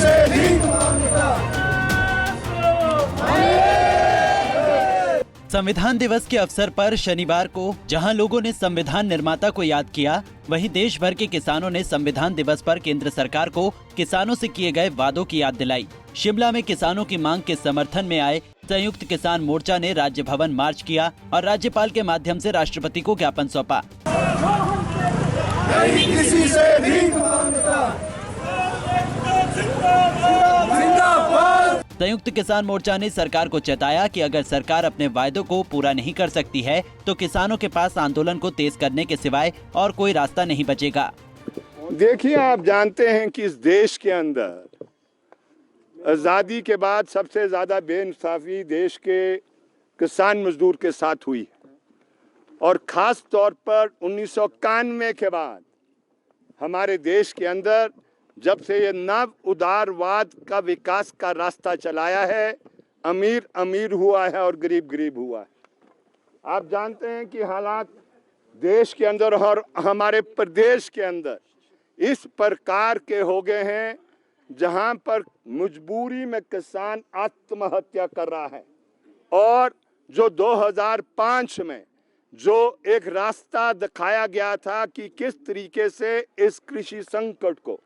से भी संविधान दिवस के अवसर पर शनिवार को जहां लोगों ने संविधान निर्माता को याद किया, वहीं देश भर के किसानों ने संविधान दिवस पर केंद्र सरकार को किसानों से किए गए वादों की याद दिलाई। शिमला में किसानों की मांग के समर्थन में आए संयुक्त किसान मोर्चा ने राज्य भवन मार्च किया और राज्यपाल के माध्यम से राष्ट्रपति को ज्ञापन सौंपा। किसी से भी संयुक्त किसान मोर्चा ने सरकार को चेताया कि अगर सरकार अपने वायदों को पूरा नहीं कर सकती है तो किसानों के पास आंदोलन को तेज करने के सिवाय और कोई रास्ता नहीं बचेगा। देखिए, आप जानते हैं कि इस देश के अंदर आज़ादी के बाद सबसे ज़्यादा बेइंसाफी देश के किसान मजदूर के साथ हुई और ख़ास तौर पर 1991 के बाद हमारे देश के अंदर जब से ये नव उदारवाद का विकास का रास्ता चलाया है, अमीर अमीर हुआ है और गरीब गरीब हुआ है। आप जानते हैं कि हालात देश के अंदर और हमारे प्रदेश के अंदर इस प्रकार के हो गए हैं जहां पर मजबूरी में किसान आत्महत्या कर रहा है। और जो 2005 में जो एक रास्ता दिखाया गया था कि किस तरीके से इस कृषि संकट को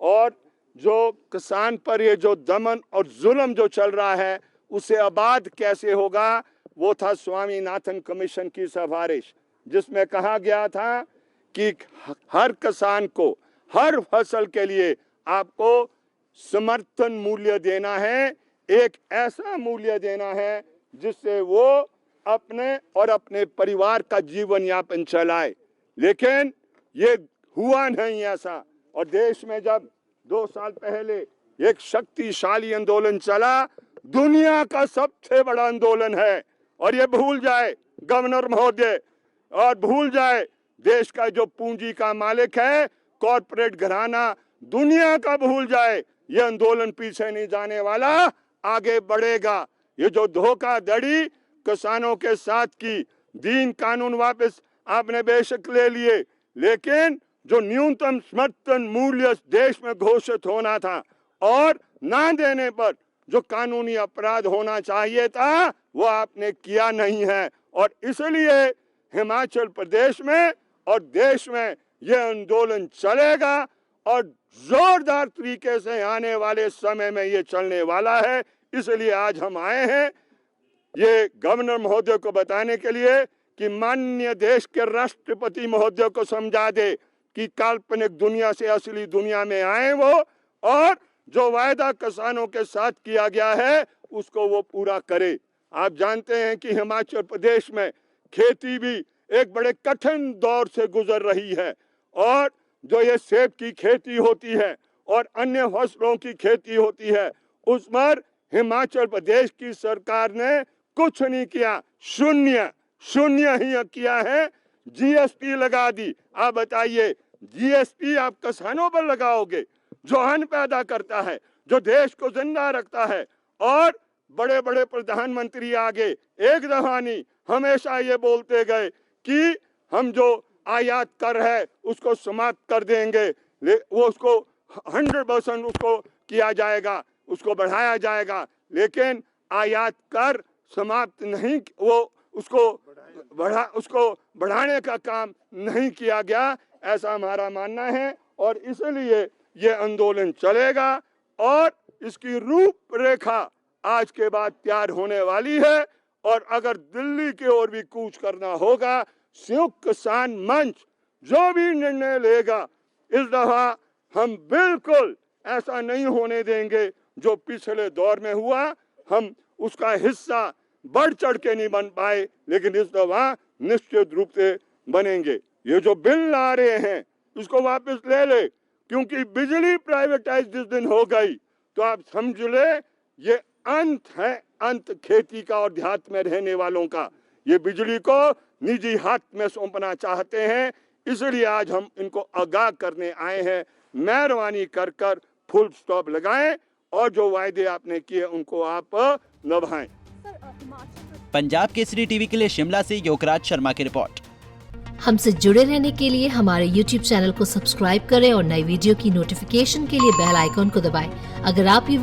और जो किसान पर ये जो दमन और जुल्म जो चल रहा है उसे आबाद कैसे होगा, वो था स्वामीनाथन कमीशन की सिफारिश, जिसमें कहा गया था कि हर किसान को हर फसल के लिए आपको समर्थन मूल्य देना है, एक ऐसा मूल्य देना है जिससे वो अपने और अपने परिवार का जीवन यापन चलाए। लेकिन ये हुआ नहीं ऐसा। और देश में जब 2 साल पहले एक शक्तिशाली आंदोलन चला, दुनिया का सबसे बड़ा आंदोलन है, और ये भूल जाए गवर्नर महोदय और भूल जाए देश का जो पूंजी का मालिक है, कॉरपोरेट घराना, दुनिया का भूल जाए, ये आंदोलन पीछे नहीं जाने वाला, आगे बढ़ेगा। ये जो धोखाधड़ी किसानों के साथ की, दीन कानून वापस आपने बेशक ले लिए, लेकिन जो न्यूनतम समर्थन मूल्य देश में घोषित होना था और ना देने पर जो कानूनी अपराध होना चाहिए था, वो आपने किया नहीं है। और इसलिए हिमाचल प्रदेश में और देश में ये आंदोलन चलेगा और जोरदार तरीके से आने वाले समय में ये चलने वाला है। इसलिए आज हम आए हैं ये गवर्नर महोदय को बताने के लिए कि माननीय देश के राष्ट्रपति महोदय को समझा दे कि काल्पनिक दुनिया से असली दुनिया में आए वो, और जो वायदा किसानों के साथ किया गया है उसको वो पूरा करे। आप जानते हैं कि हिमाचल प्रदेश में खेती भी एक बड़े कठिन दौर से गुजर रही है, और जो ये सेब की खेती होती है और अन्य फसलों की खेती होती है, उस पर हिमाचल प्रदेश की सरकार ने कुछ नहीं किया, शून्य ही किया है। जीएसटी लगा दी। आप बताइए, जीएसटी आप किसानों पर लगाओगे जो अन्न पैदा करता है, जो देश को जिंदा रखता है। और बड़े बड़े प्रधानमंत्री आगे एक दफा नहीं, हमेशा ये बोलते गए कि हम जो आयात कर है उसको समाप्त कर देंगे, वो उसको 100% उसको किया जाएगा, उसको बढ़ाया जाएगा। लेकिन आयात कर समाप्त नहीं, वो उसको बढ़ाने का काम नहीं किया गया, ऐसा हमारा मानना है। और इसलिए ये आंदोलन चलेगा और इसकी रूपरेखा आज के बाद तैयार होने वाली है। और अगर दिल्ली की ओर भी कूच करना होगा, संयुक्त किसान मंच जो भी निर्णय लेगा, इस दफा हम बिल्कुल ऐसा नहीं होने देंगे जो पिछले दौर में हुआ। हम उसका हिस्सा बढ़ चढ़ के नहीं बन पाए, लेकिन इस दफा निश्चित रूप से बनेंगे। ये जो बिल ला रहे हैं इसको वापस ले ले, क्योंकि बिजली प्राइवेटाइज जिस दिन हो गई तो आप समझ ले ये अंत है, अंत खेती का और देहात में रहने वालों का। ये बिजली को निजी हाथ में सौंपना चाहते हैं, इसलिए आज हम इनको आगाह करने आए हैं। मेहरबानी कर कर फुल स्टॉप लगाएं और जो वायदे आपने किए उनको आप निभाएं। पंजाब केसरी टीवी के लिए शिमला से योगराज शर्मा की रिपोर्ट। हमसे जुड़े रहने के लिए हमारे YouTube चैनल को सब्सक्राइब करें और नई वीडियो की नोटिफिकेशन के लिए बेल आइकॉन को दबाएं। अगर आप ये